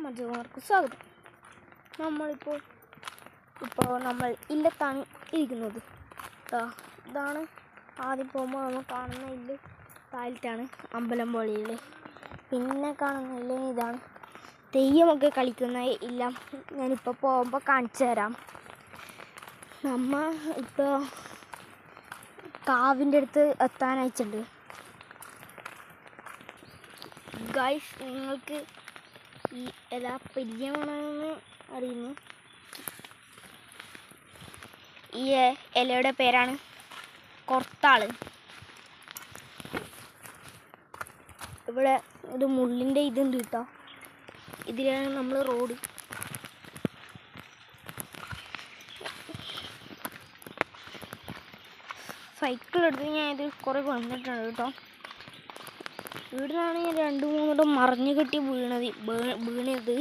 മജുമാർക്ക് സ്വാഗതം. നമ്മൾ ഇല്ലത്താണ് ഇരിക്കുന്നത്. ഇതാണ് ആദ്യം പോകുമ്പോൾ നമ്മൾ കാണുന്ന ഇല്ല്. താഴത്താണ് അമ്പലംപള്ളിയിൽ. പിന്നെ കാണുന്ന ഇല്ല ഇതാണ്. തെയ്യമൊക്കെ കളിക്കുന്ന ഇല്ല. ഞാനിപ്പോൾ പോകുമ്പോൾ കാണിച്ചു തരാം. നമ്മൾ ഇപ്പോൾ കാവിൻ്റെ അടുത്ത് എത്താനയച്ചിട്ടുണ്ട്. ഗൈസ്, നിങ്ങൾക്ക് ഈ ഇല പരിചയമാണെന്ന് അറിയുന്നു. ഈ ഇലയുടെ പേരാണ് കൊർത്താള്. ഇവിടെ ഒരു മുള്ളിൻ്റെ ഇതുണ്ട് കേട്ടോ. ഇതിലാണ് നമ്മൾ റോഡ്. സൈക്കിൾ എടുത്ത് ഞാൻ ഇത് കുറേ വന്നിട്ടുണ്ട് കേട്ടോ. ഇവിടുന്നാണ് ഞാൻ 2-3 മറിഞ്ഞു കെട്ടി വീണത്.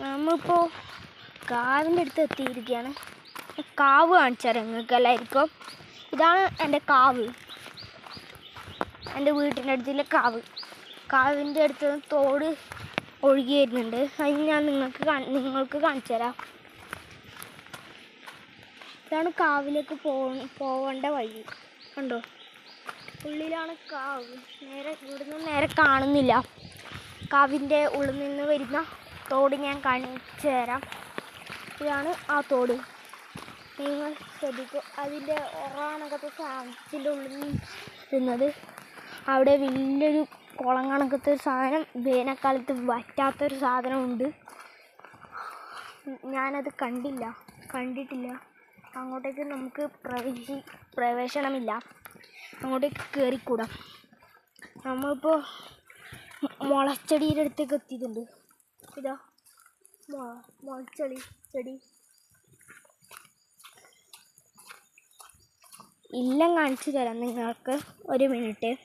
നമ്മളിപ്പോൾ കാവിൻ്റെ അടുത്ത് എത്തിയിരിക്കുകയാണ്. കാവ് കാണിച്ചാൽ നിങ്ങൾക്ക് എല്ലാവർക്കും. ഇതാണ് എൻ്റെ കാവ്, എൻ്റെ വീട്ടിൻ്റെ അടുത്തുള്ള കാവ്. കാവിൻ്റെ അടുത്ത് തോട് ഒഴുകി വരുന്നുണ്ട്. അത് ഞാൻ നിങ്ങൾക്ക് കാണിച്ചു തരാം. ഇതാണ് കാവിലേക്ക് പോവേണ്ട വഴി. കണ്ടോ, ഉള്ളിലാണ് കാവ്. ഇവിടുന്ന് നേരെ കാണുന്നില്ല. കാവിൻ്റെ ഉള്ളിൽ നിന്ന് വരുന്ന തോട് ഞാൻ കാണിച്ചു തരാം. ഇതാണ് ആ തോട്. നിങ്ങൾ ശ്രദ്ധിക്കും. അതിൻ്റെ ഒറാണക്കത്തെ സാധനത്തിൻ്റെ ഉള്ളിൽ നിന്നത് അവിടെ വലിയൊരു കുളം കണക്കത്തെ ഒരു സാധനം, വേനൽക്കാലത്ത് വറ്റാത്തൊരു സാധനമുണ്ട്. ഞാനത് കണ്ടിട്ടില്ല. അങ്ങോട്ടേക്ക് നമുക്ക് പ്രവേശനമില്ല. അങ്ങോട്ടേക്ക് കയറിക്കൂടാ. നമ്മളിപ്പോൾ മുളച്ചെടിയുടെ അടുത്തേക്ക് എത്തിയിട്ടുണ്ട്. ഇതാ ചെടി. ഇല്ലം കാണിച്ചു തരാം നിങ്ങൾക്ക്. 1 മിനിറ്റ്.